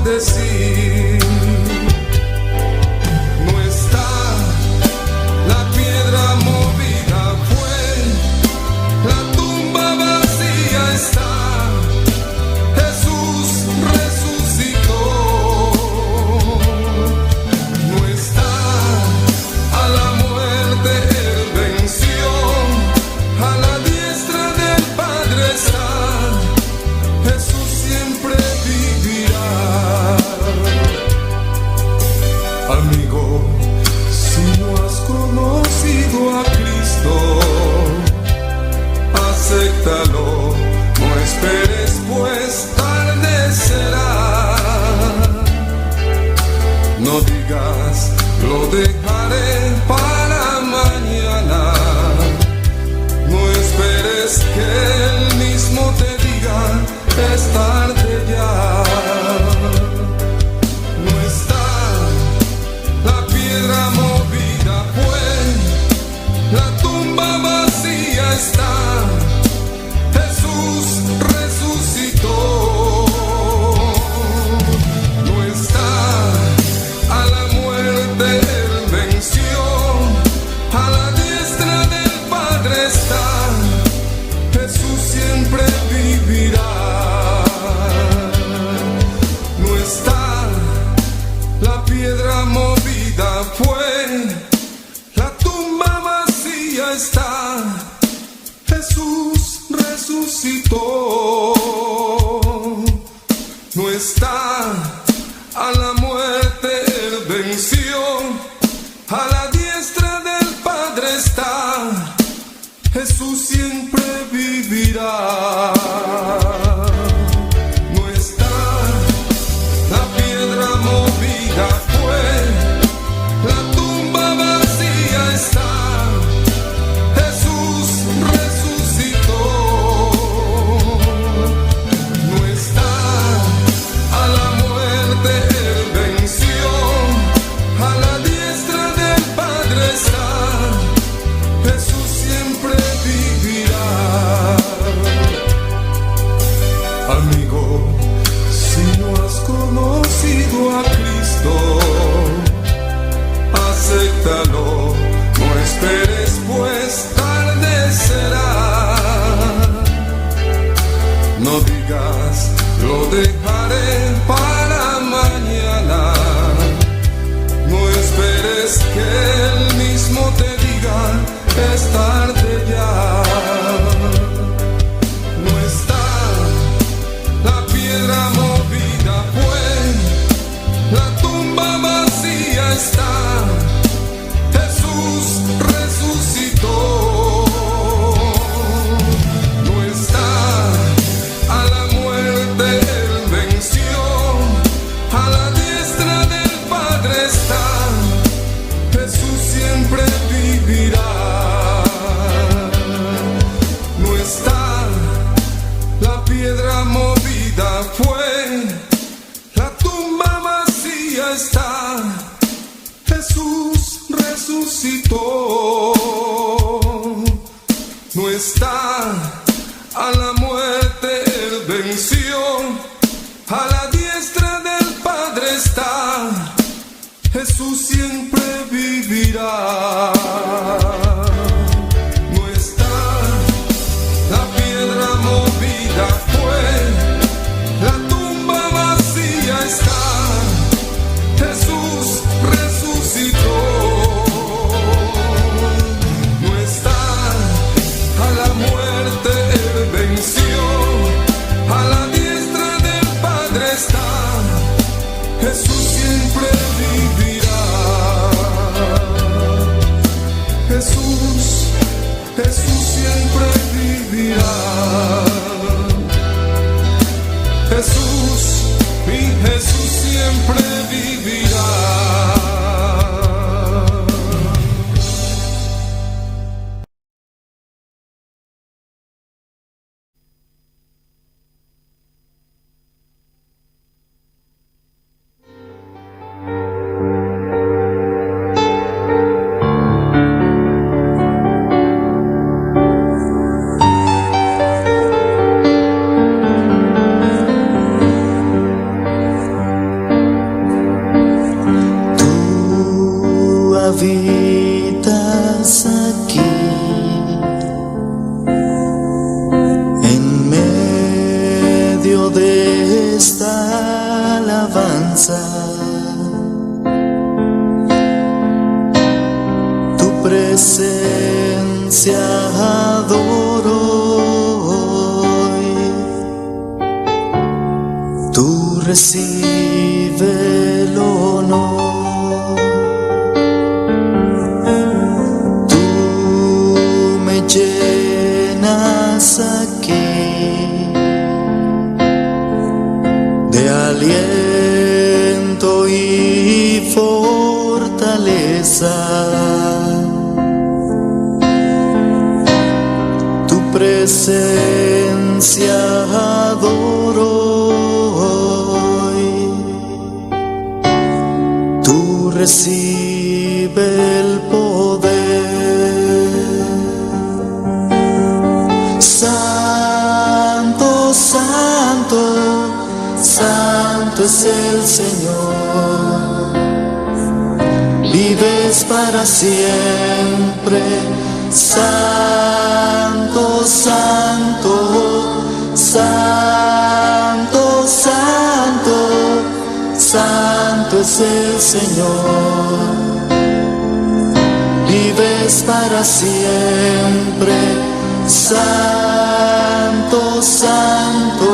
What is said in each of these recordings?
decir. No está la piedra movida, fue la tumba vacía está. Jesús resucitó. No está a la muerte, Él venció. A la diestra del Padre está. Jesús siempre vivirá. Amigo, si no has conocido a Cristo, acéptalo, no esperes, pues tarde será. No digas, lo dejaré para mañana. No esperes que Él mismo te diga, es tarde ya. No está la piedra movida, fue la tumba vacía está. Jesús resucitó. No está a la muerte, Él venció. A la diestra del Padre está. Jesús siempre vivirá. No está la piedra movida, fue la tumba vacía está. Jesús resucitó. No está a la muerte, Él venció. A la diestra del Padre está. Jesús siempre vivirá. No está la piedra movida, fue la tumba vacía está. Jesús resucitó. No está a la muerte, Él venció. A la diestra del Padre está. Jesús siempre vivirá. Amigo, si no has conocido a Cristo, acéptalo, no esperes, pues tarde será. No digas, lo dejaré para mañana. No esperes que Él mismo te diga, es tarde ya. No está la piedra movida, fue la tumba vacía está. Jesús resucitó. No está a la muerte, Él venció. A la diestra del Padre está. Jesús siempre vivirá. No está la piedra movida, fue la tumba vacía está. Jesús resucitó. No está a la muerte, Él venció. A la diestra del Padre está. Jesús siempre vivirá. No está la piedra movida, fue la tumba vacía está. Jesús resucitó. No está a la muerte, Él venció. A la diestra del Padre está. Jesús siempre vivirá. Jesús, Jesús siempre vivirá. Jesús, mi Jesús siempre vivirá. habitas aquí, en medio de esta alabanza. Tu presencia adoro hoy. Tú recibe el honor. Tú me llenas aquí de aliento y fortaleza. Tu presencia adoro hoy. Tú recibe el poder. Santo, santo, santo es el Señor. Vives para siempre. Santo, santo, santo, santo, santo es el Señor. Vives para siempre. Santo, santo.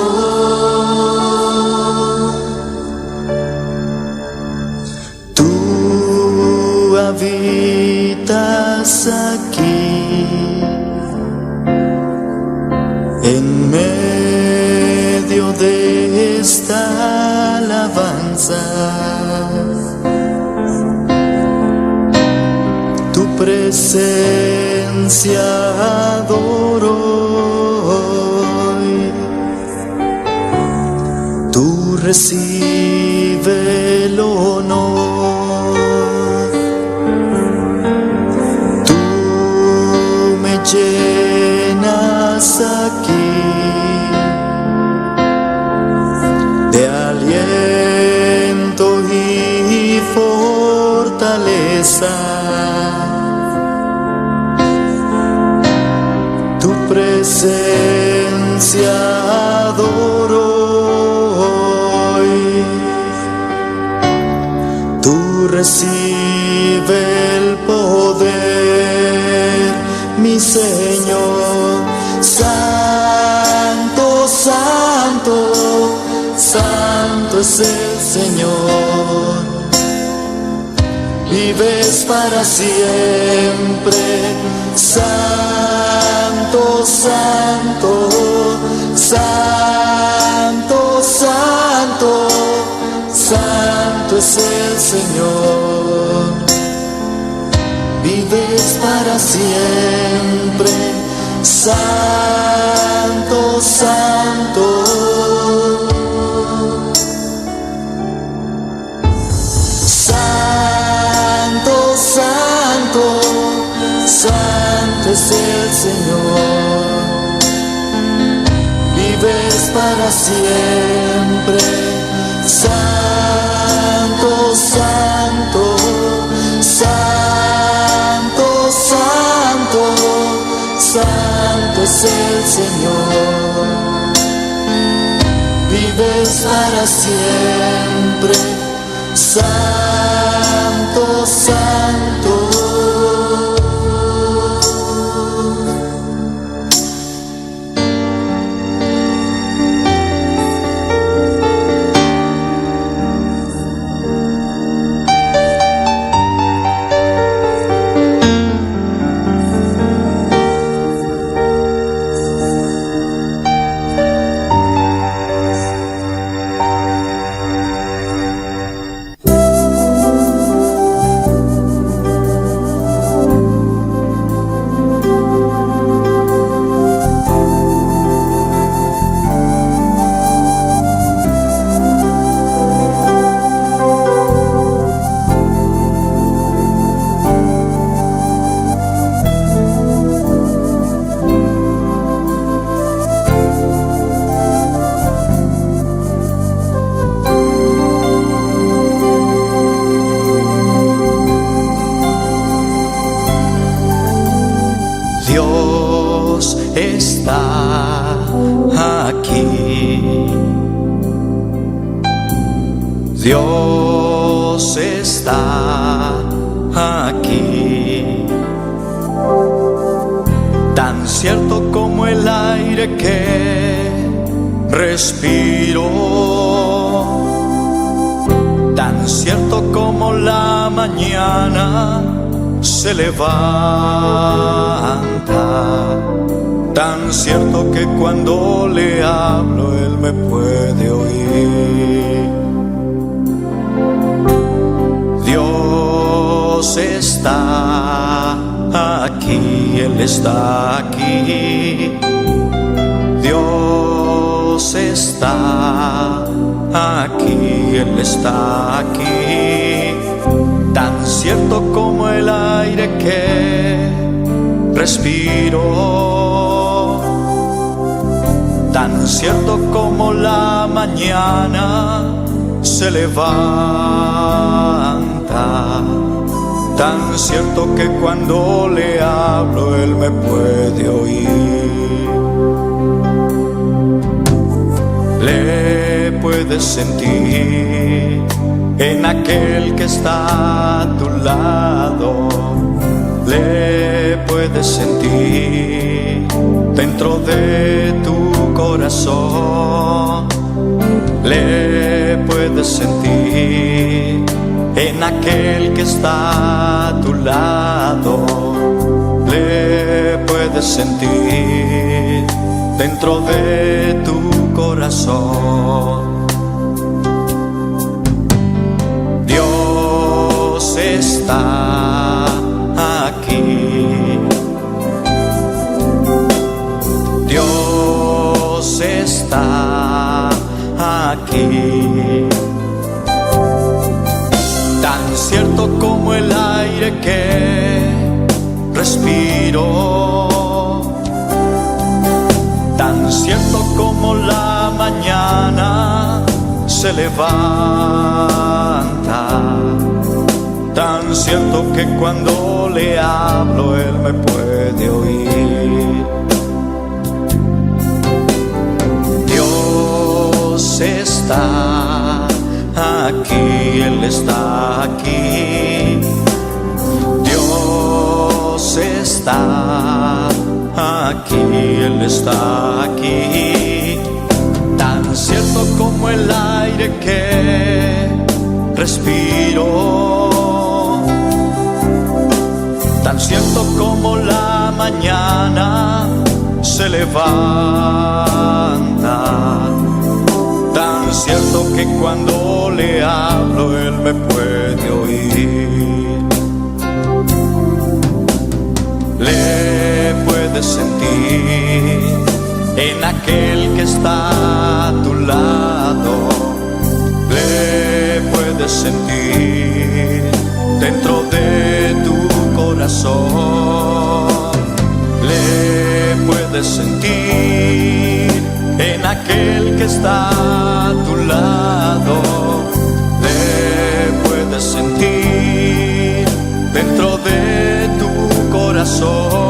Tú habitas aquí, en medio de esta alabanza. Tu presencia adoro hoy. Tú recibe el honor. Tú me llenas aquí de aliento y fortaleza. Tu presencia adoro hoy. Tú recibe el poder, mi Señor. Santo, santo, santo es el Señor. Vives para siempre. Santo, santo, santo, santo, santo es el Señor. Vives para siempre. Santo, santo. Santo, santo, santo es el Señor. Vives para siempre. Santo, santo, santo, santo, santo es el Señor. Vives para siempre. Santo, santo. Dios está aquí, tan cierto como el aire que respiro, tan cierto como la mañana se levanta, tan cierto que cuando le hablo Él me puede oír. Dios está aquí, Él está aquí. Dios está aquí, Él está aquí. Tan cierto como el aire que respiro, tan cierto como la mañana se levanta, tan cierto que cuando le hablo Él me puede oír. Le puedes sentir en aquel que está a tu lado, le puedes sentir dentro de tu corazón, le puedes sentir en aquel que está a tu lado, le puedes sentir dentro de tu corazón. Dios está aquí, Dios está aquí, tan cierto como el aire que respiro, tan cierto como la mañana se levanta, tan cierto que cuando le hablo Él me puede oír. Dios está aquí, Él está aquí. Dios está aquí, Él está aquí. Tan cierto como el aire que respiro, tan cierto como la mañana se levanta, tan cierto que cuando le hablo Él me puede oír. Le puedes sentir en aquel que está a tu lado, le puedes sentir dentro de tu corazón, le puedes sentir en aquel que está a tu lado, le puedes sentir dentro de tu corazón.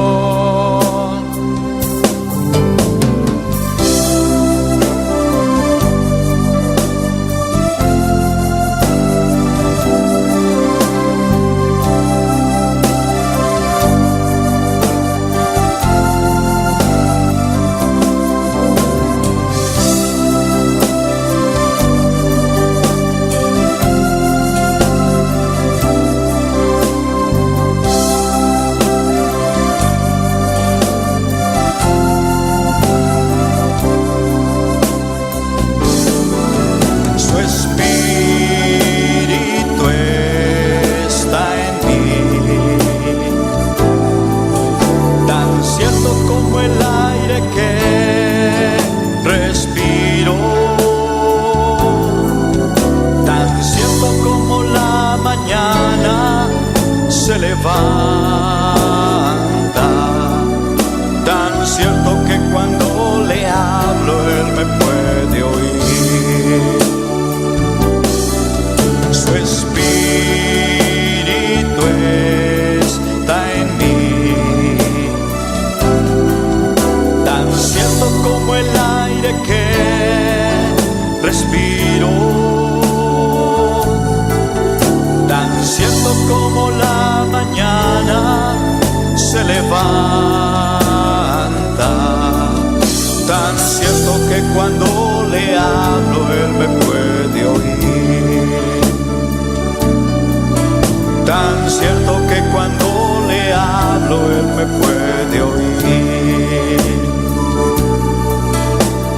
Tan cierto que cuando le hablo Él me puede oír.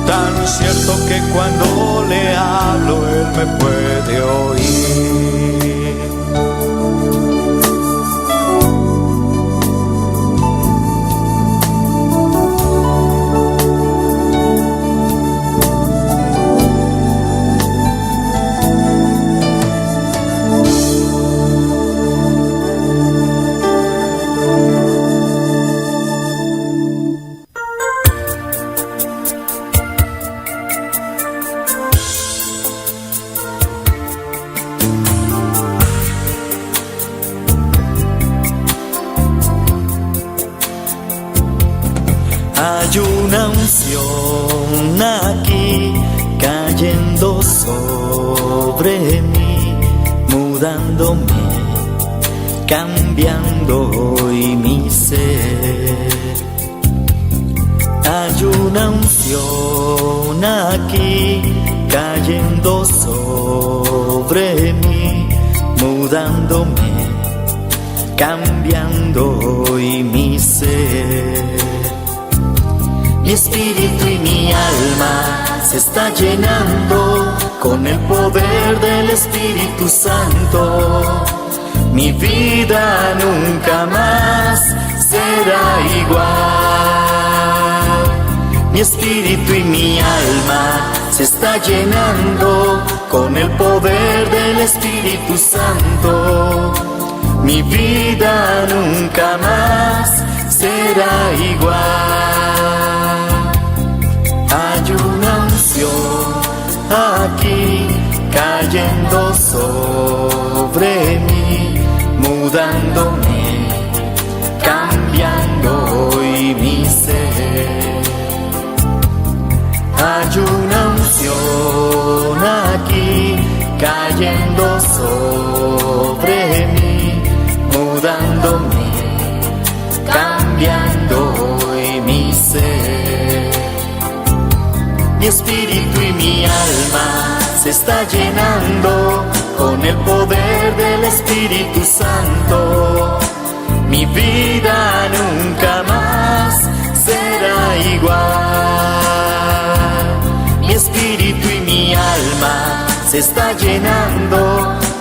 Tan cierto que cuando le hablo Él me puede oír. Hay una unción aquí cayendo sobre mí, mudándome, cambiando hoy mi ser. Hay una unción aquí cayendo sobre mí, mudándome, cambiando hoy mi ser. Mi espíritu y mi alma se está llenando con el poder del Espíritu Santo. Mi vida nunca más será igual. Mi espíritu y mi alma se está llenando con el poder del Espíritu Santo. Mi vida nunca más será igual. Hay una unción aquí cayendo sobre mí, mudándome, cambiando hoy mi ser. Hay una unción aquí cayendo sobre mí, mudándome, cambiando hoy mi ser. Mi espíritu y mi alma se está llenando con el poder del Espíritu Santo. Mi vida nunca más será igual. Mi espíritu y mi alma se está llenando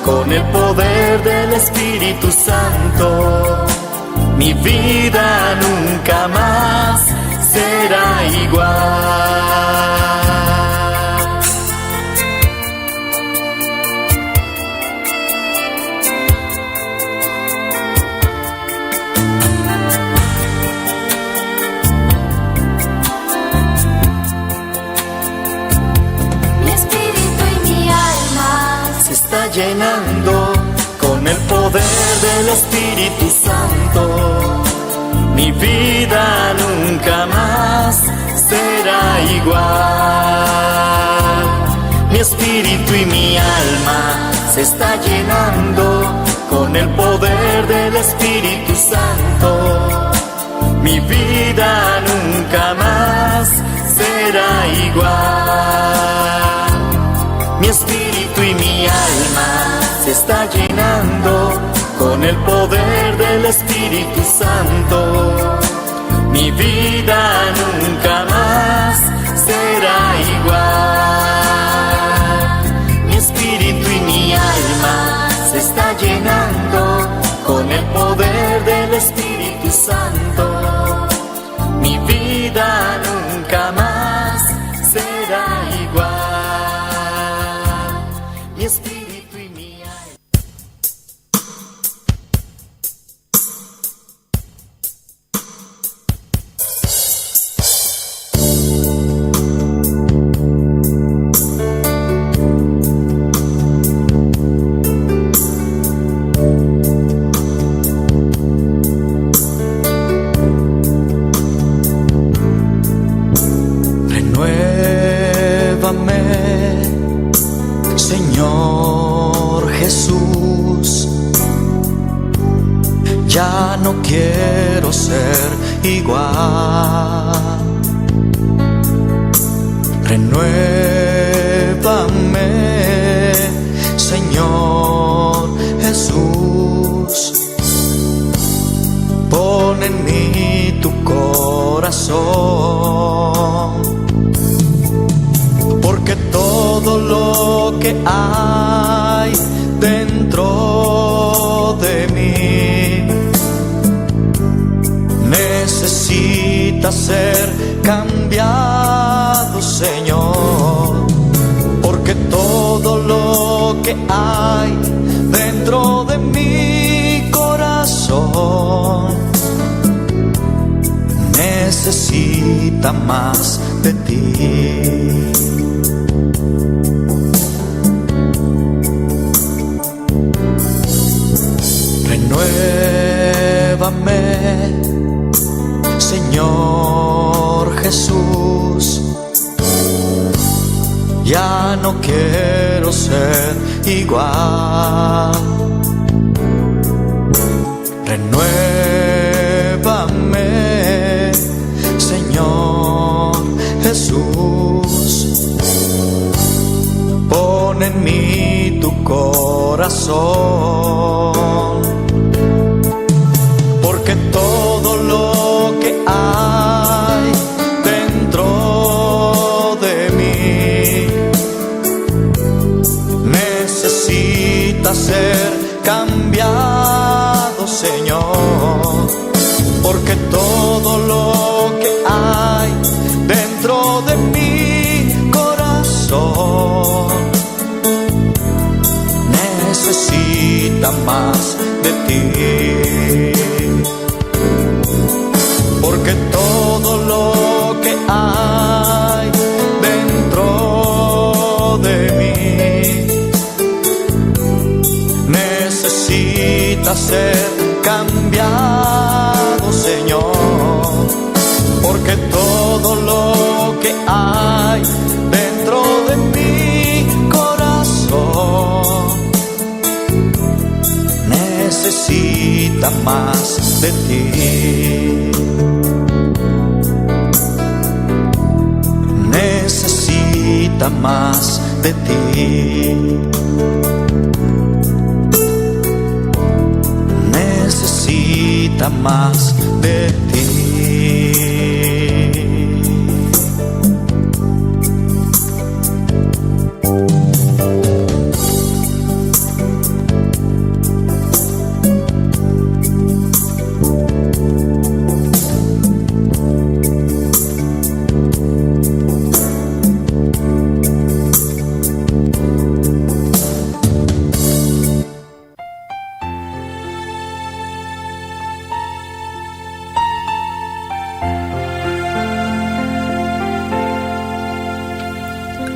con el poder del Espíritu Santo. Mi vida nunca más será igual. Mi espíritu y mi alma Se está llenando con el poder del Espíritu Santo. Mi vida nunca más será igual. Mi espíritu y mi alma se está llenando con el poder del Espíritu Santo. Mi vida nunca más será igual. Mi espíritu y mi alma se está llenando con el poder del Espíritu Santo. Mi vida nunca más será igual. Mi espíritu y mi alma se está llenando con el poder del Espíritu Santo. Mi vida nunca más será igual. Mi espíritu y mi alma. Señor Jesús, ya no quiero ser igual. Renuévame, Señor Jesús. corazón, porque todo lo que hay dentro de mí necesita ser cambiado, Señor, porque todo lo que hay dentro de mi corazón necesita más de ti. Renuévame, Señor Jesús. Ya no quiero ser igual. Renuévame, Señor Jesús. Pon en mí tu corazón, porque todo lo que hay dentro de mí necesita ser cambiado, Señor, porque todo lo que hay dentro de mi corazón necesita más de ti, porque todo lo que hay dentro de mí necesita ser cambiado, Señor, porque todo lo que hay dentro de mi corazón necesita más de ti. Necesita más de ti. Necesita más de ti.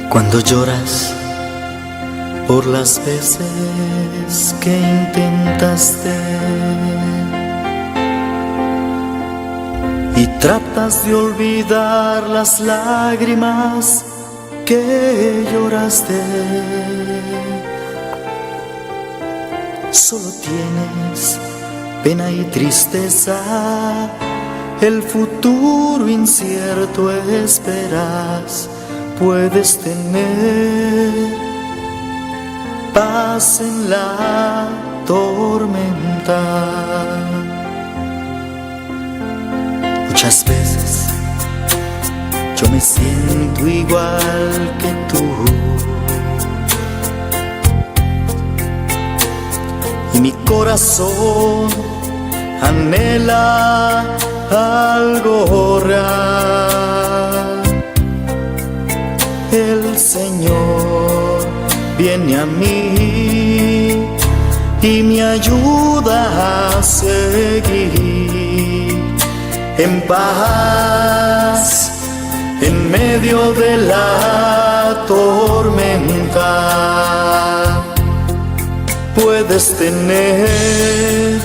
Cuando lloras por las veces que intentaste y tratas de olvidar las lágrimas que lloraste, solo tienes pena y tristeza, el futuro incierto esperas. Puedes tener paz en la tormenta. Muchas veces yo me siento igual que tú, y mi corazón anhela algo real. El Señor viene a mí y me ayuda a seguir en paz en medio de la tormenta. Puedes tener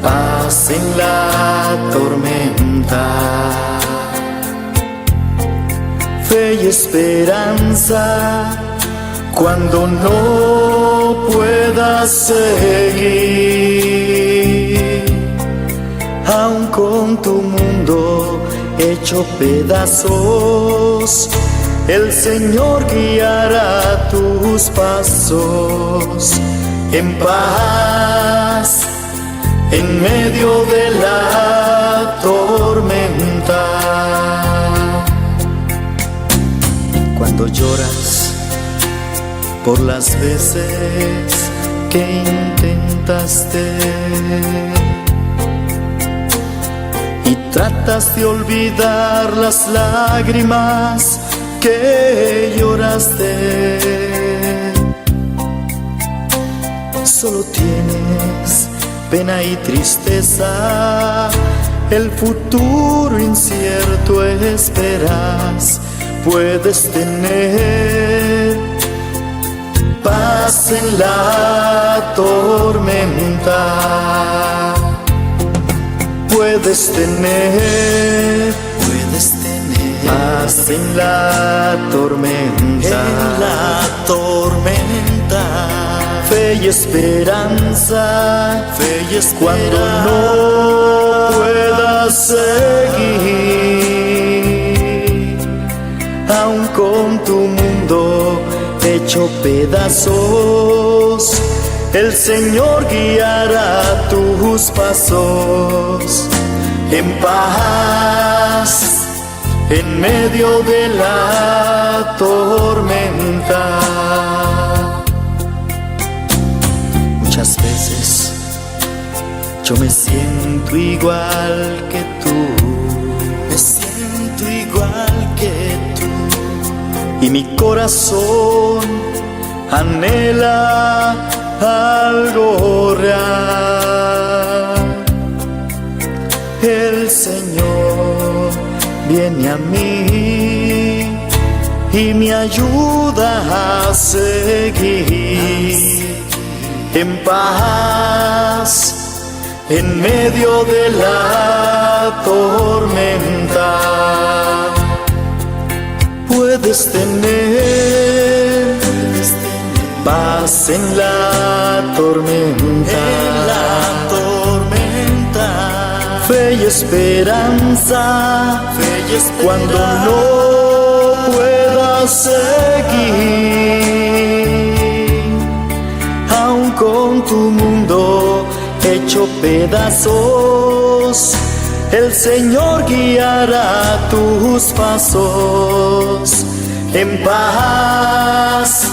paz en la tormenta, fe y esperanza cuando no puedas seguir, aun con tu mundo hecho pedazos, el Señor guiará tus pasos en paz en medio de la tormenta. tormenta. Cuando lloras por las veces que intentaste y tratas de olvidar las lágrimas que lloraste, solo tienes pena y tristeza, el futuro incierto esperas. Puedes tener paz en la tormenta. Puedes tener paz en la tormenta. En la tormenta. Fe y esperanza, cuando no puedas seguir, aun con tu mundo hecho pedazos, el Señor guiará tus pasos en paz en medio de la tormenta. Muchas veces yo me siento igual que tú, me siento igual que tú, y mi corazón anhela algo real. El Señor viene a mí y me ayuda a seguir en paz en medio de la tormenta. Puedes tener paz en la tormenta. En la tormenta. Fe y esperanza, cuando no puedas seguir, aun con tu mundo hecho pedazos, el Señor guiará tus pasos en paz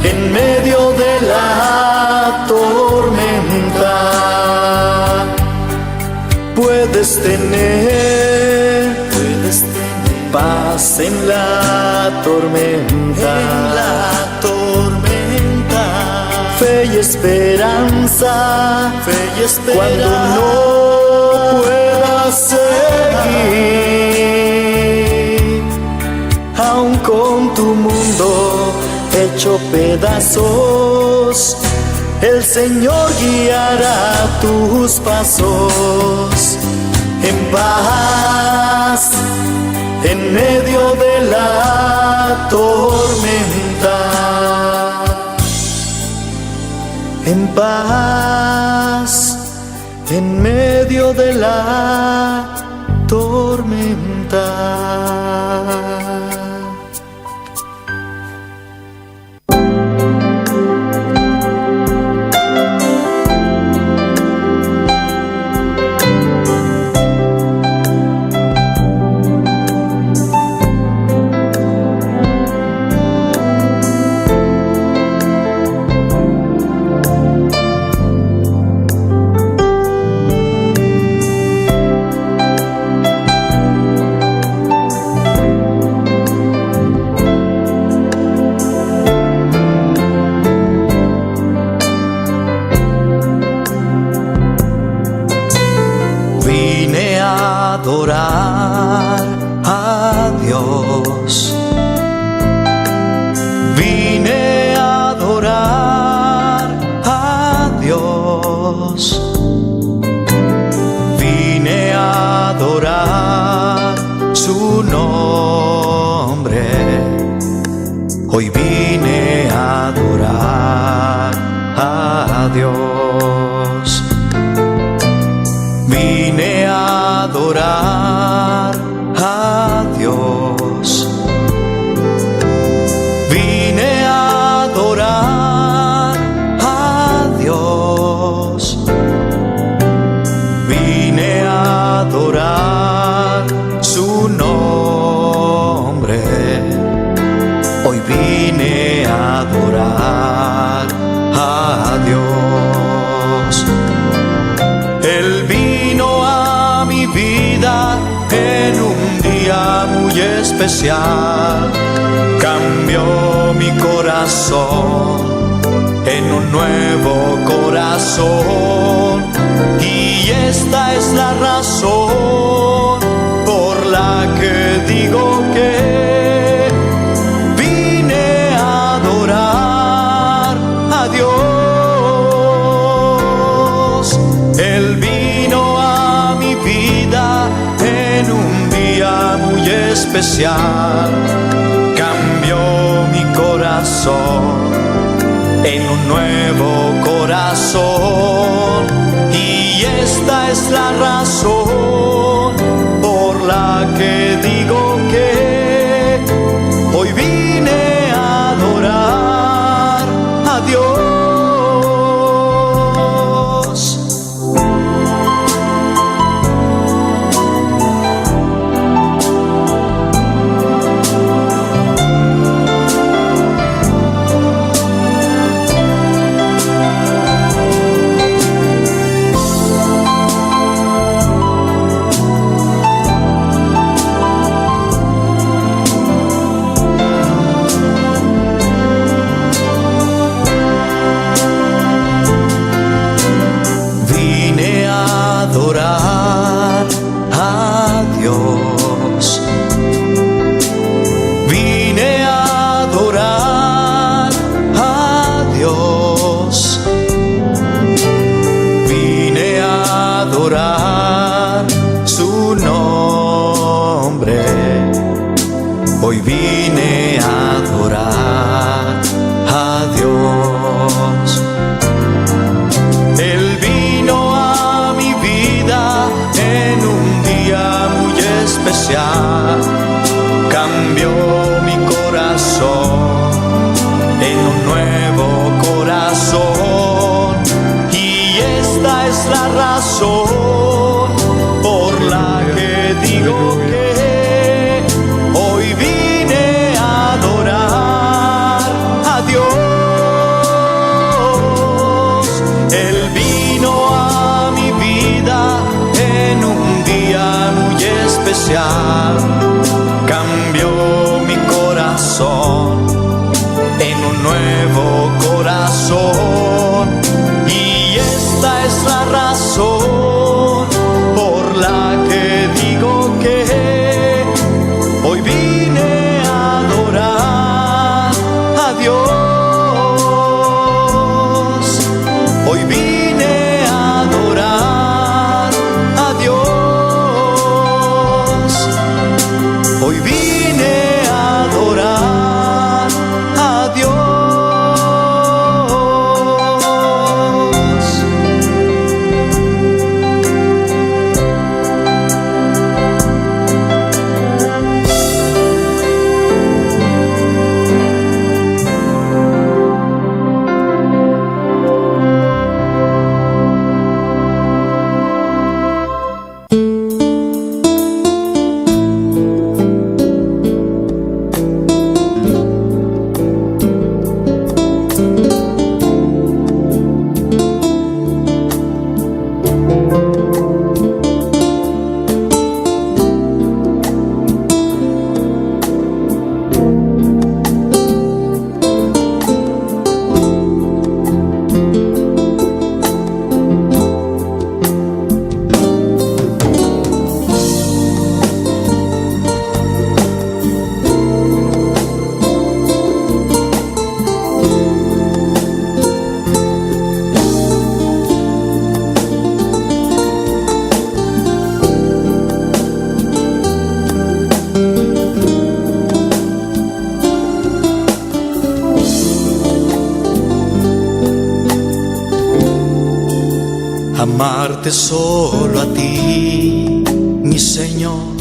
en medio de la tormenta. Puedes tener paz en la tormenta. En la tormenta. Fe y esperanza, cuando no puedas seguir, aun con tu mundo hecho pedazos, el Señor guiará tus pasos en paz en medio de la tormenta. En paz en medio de la tormenta. Adorar a Dios. Vine a adorar a Dios. Vine a adorar su nombre. Hoy vine a adorar a Dios. Vine a adorar a Dios. Vine a adorar a Dios. Vine a adorar especial. Cambió mi corazón en un nuevo corazón, y esta es la razón por la que digo que vine a adorar a Dios. Él vino a mi vida en un día muy especial. Cambió mi corazón en un nuevo corazón, y esta es la razón por la que digo que hoy vine a adorar a Dios. Hoy vine a adorar a Dios. Él vino a mi vida en un día muy especial. Cambió mi corazón en un nuevo corazón, y esta es la razón por la que digo que hoy vine a adorar a Dios. Él vino a mi vida en un día muy especial. Cambió mi corazón en un nuevo corazón, y esta es la razón por la que digo que hoy vine a adorar a Dios. Hoy vine a adorar a Dios. Hoy vine a adorar a Dios. Amarte solo a ti, mi Señor.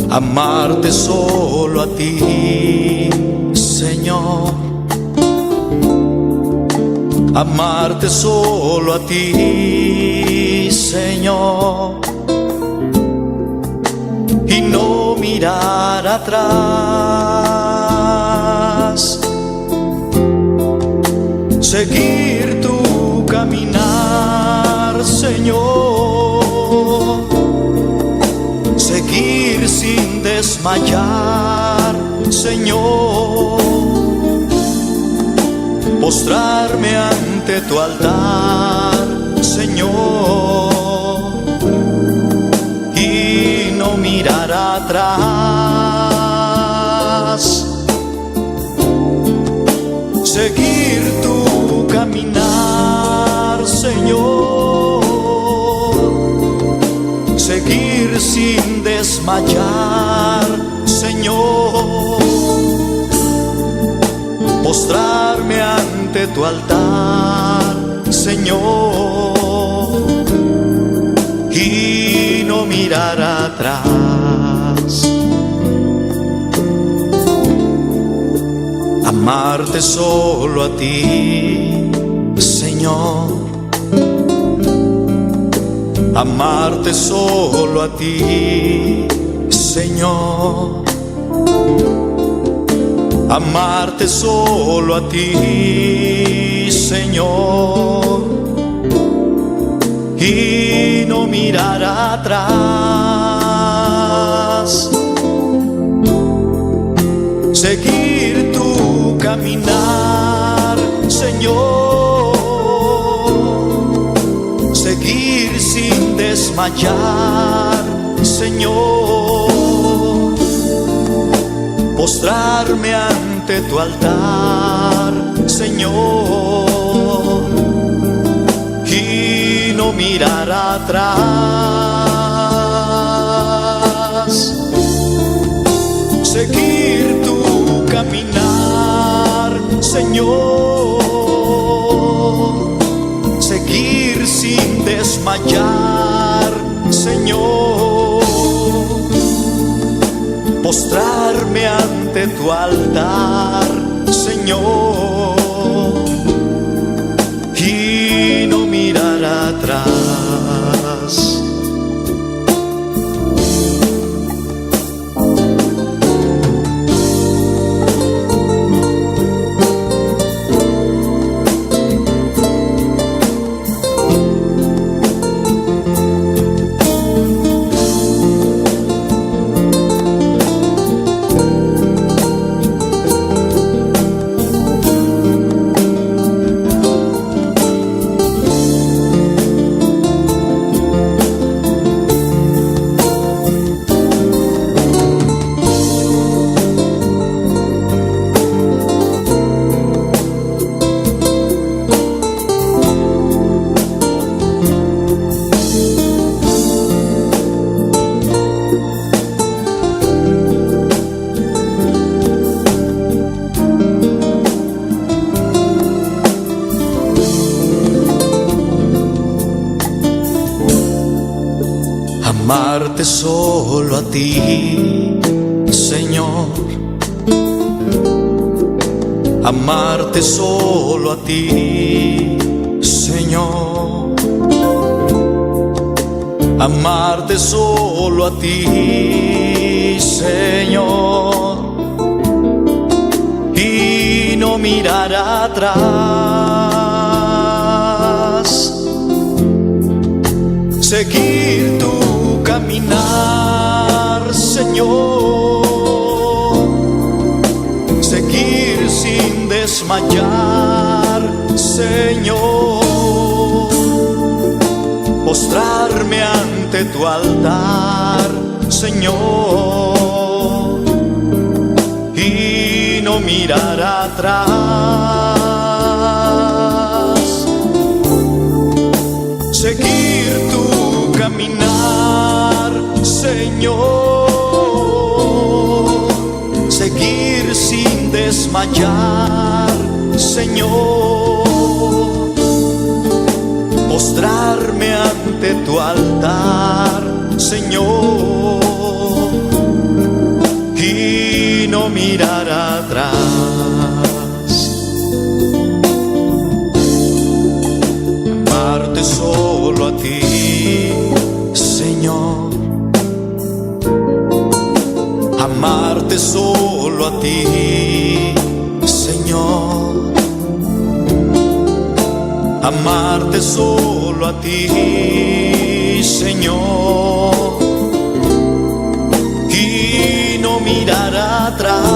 Amarte solo a ti, Señor. Amarte solo a ti, Señor. Y no mirar atrás. Seguir tu caminar, Señor, seguir sin desmayar, Señor, postrarme ante tu altar, Señor, y no mirar atrás, seguir tu caminar, Señor, seguir sin desmayar, Señor, postrarme ante tu altar, Señor, y no mirar atrás. Amarte solo a ti, Señor. Amarte solo a ti, Señor. Amarte solo a ti, Señor, y no mirar atrás, seguir tu caminar, Señor, seguir sin desmayar, Señor, postrarme ante tu altar, Señor, y no mirar atrás, seguir tu caminar, Señor, seguir sin desmayar, Señor, postrarme ante tu altar, Señor, y no mirar atrás. Amarte solo a ti, Señor. Amarte solo a ti, Señor. Amarte solo a ti, Señor. Y no mirar atrás, seguir tu caminar, Señor, seguir sin desmayar, Señor, postrarme ante tu altar, Señor, y no mirar atrás, seguir tu caminar, Señor, seguir sin desmayar, Señor, postrarme ante tu altar, Señor, y no mirar atrás. Amarte solo a ti, Señor. Amarte solo a ti, Señor. Amarte solo a ti, Señor. Y no atrás.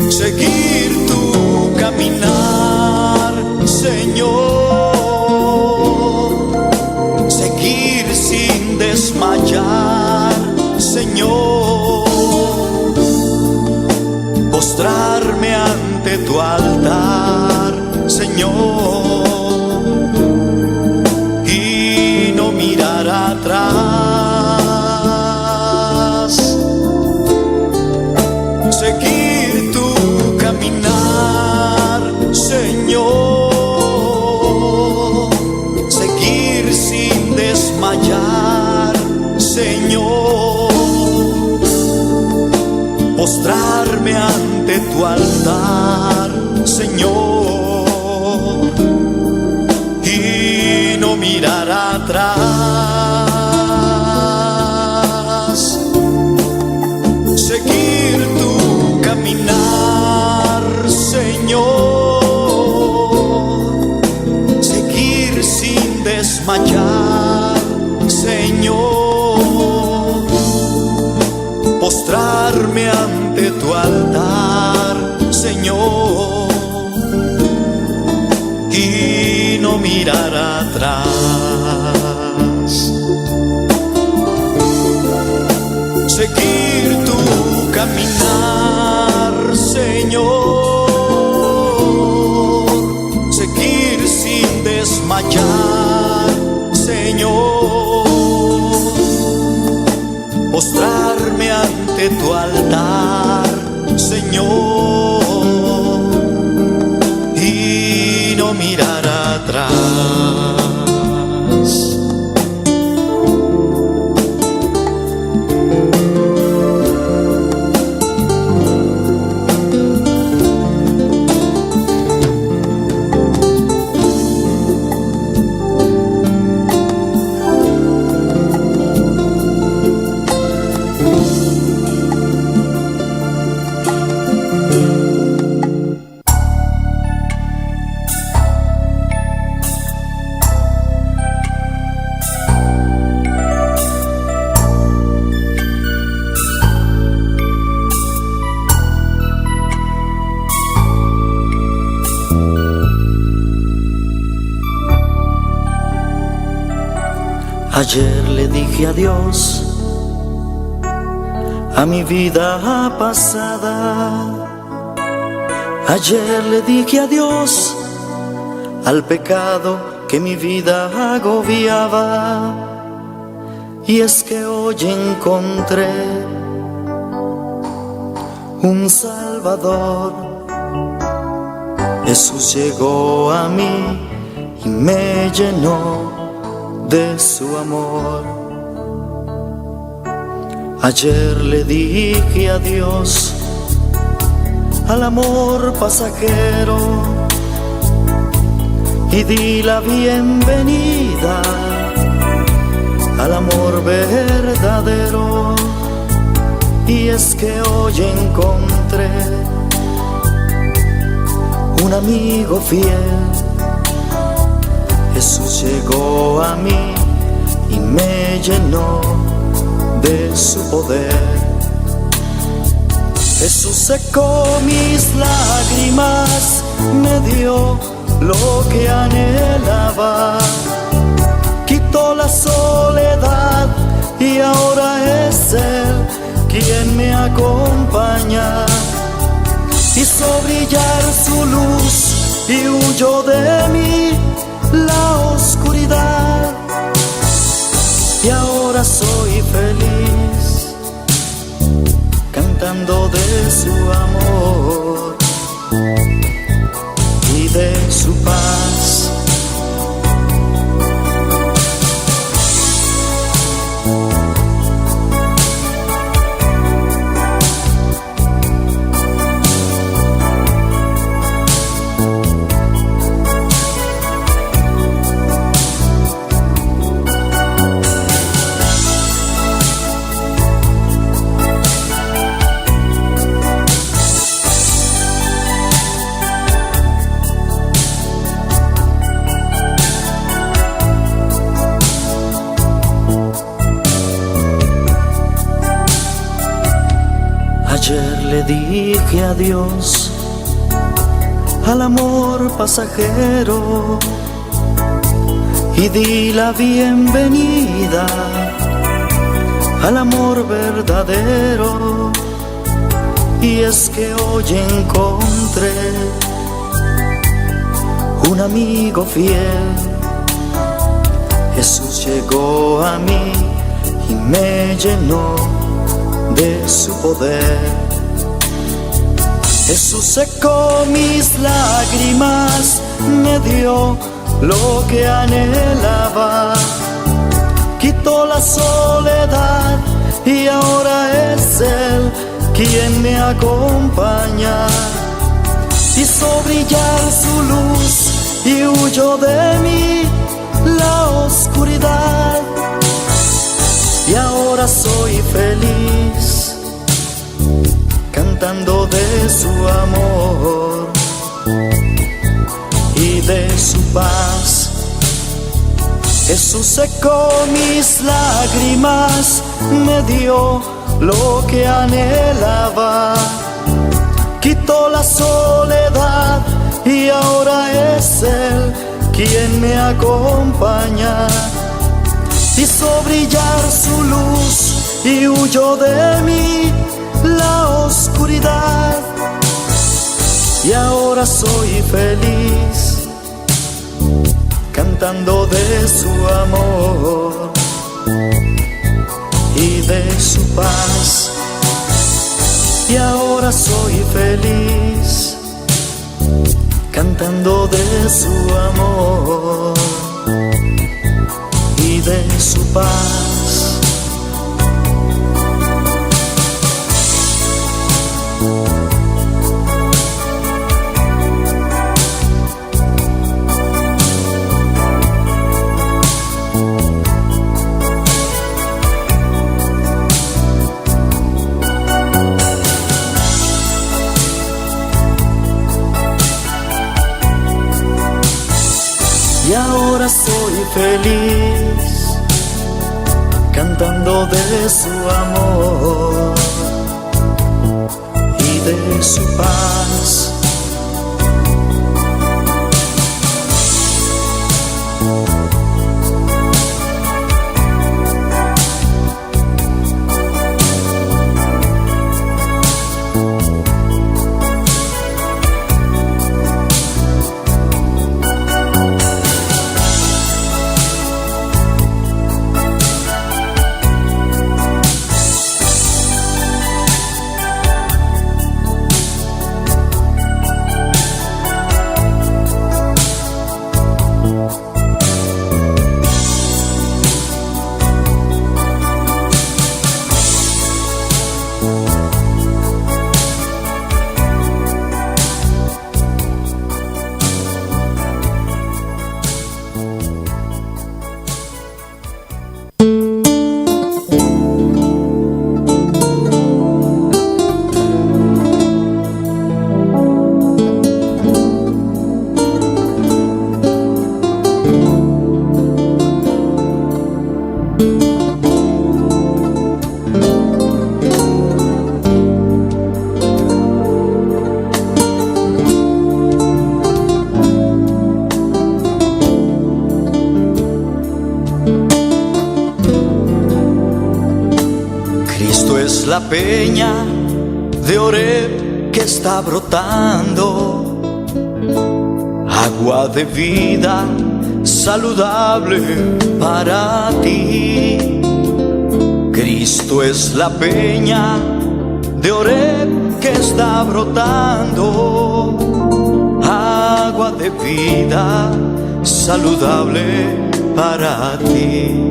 Seguir tu caminar, Señor. Seguir sin desmayar, Señor. Postrarme ante tu altar, Señor, y no mirar atrás. Seguir tu caminar, Señor. Seguir sin desmayar, Señor. Postrarme ante tu altar, Señor, y no mirar atrás. Seguir tu caminar, Señor. Seguir sin desmayar, Señor. Postrarme ante tu altar, Señor, y no mirar atrás. Seguir tu caminar, Señor. Seguir sin desmayar, Señor. Postrarme ante tu altar, Señor, y no mirar atrás. Ayer le dije adiós a mi vida pasada. Ayer le dije adiós al pecado que mi vida agobiaba. Y es que hoy encontré un Salvador. Jesús llegó a mí y me llenó de su amor. Ayer le dije adiós al amor pasajero y di la bienvenida al amor verdadero. Y es que hoy encontré un amigo fiel. Jesús llegó a mí y me llenó de su poder. Jesús secó mis lágrimas, me dio lo que anhelaba, quitó la soledad y ahora es Él quien me acompaña. Hizo brillar su luz y huyó de mí la oscuridad, y ahora soy feliz cantando de su amor y de su paz. le dije adiós al amor pasajero y di la bienvenida al amor verdadero. Y es que hoy encontré un amigo fiel. Jesús llegó a mí y me llenó de su poder. Jesús secó mis lágrimas, me dio lo que anhelaba, quitó la soledad y ahora es Él quien me acompaña. Hizo brillar su luz y huyó de mí la oscuridad. Y ahora soy feliz, cantando de su amor y de su paz. Jesús secó mis lágrimas, me dio lo que anhelaba, quitó la soledad y ahora es Él quien me acompaña. Hizo brillar su luz y huyó de mí la oscuridad. Y ahora soy feliz, cantando de su amor y de su paz. Y ahora soy feliz, cantando de su amor y de su paz. Y ahora soy feliz, cantando de su amor y de su paz. La peña de Oreb que está brotando, agua de vida saludable para ti. Cristo es la peña de Oreb que está brotando, agua de vida saludable para ti.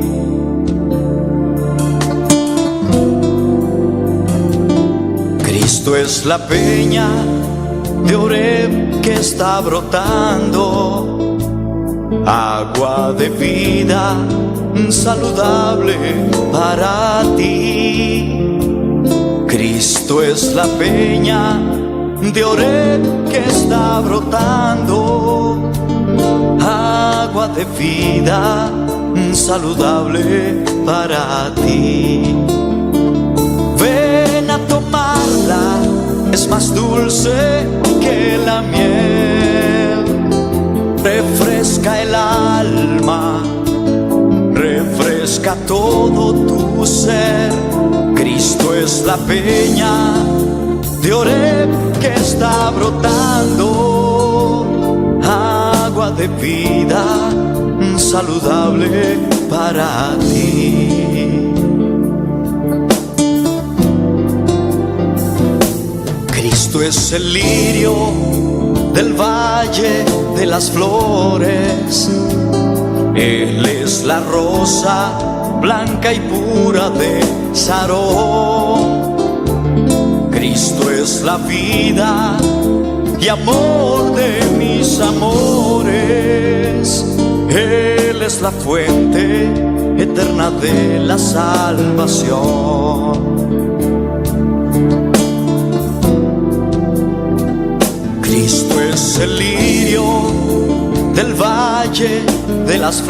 Cristo es la peña de Oreb que está brotando, agua de vida saludable para ti. Cristo es la peña de Oreb que está brotando, agua de vida saludable para ti. Ven a tomarla es más dulce que la miel, refresca el alma, refresca todo tu ser. Cristo es la peña de Oreb que está brotando, agua de vida saludable para ti. Cristo es el lirio del valle de las flores, Él es la rosa blanca y pura de Sarón. Cristo es la vida y amor de mis amores, Él es la fuente eterna de la salvación. Cristo es el lirio del valle de las flores.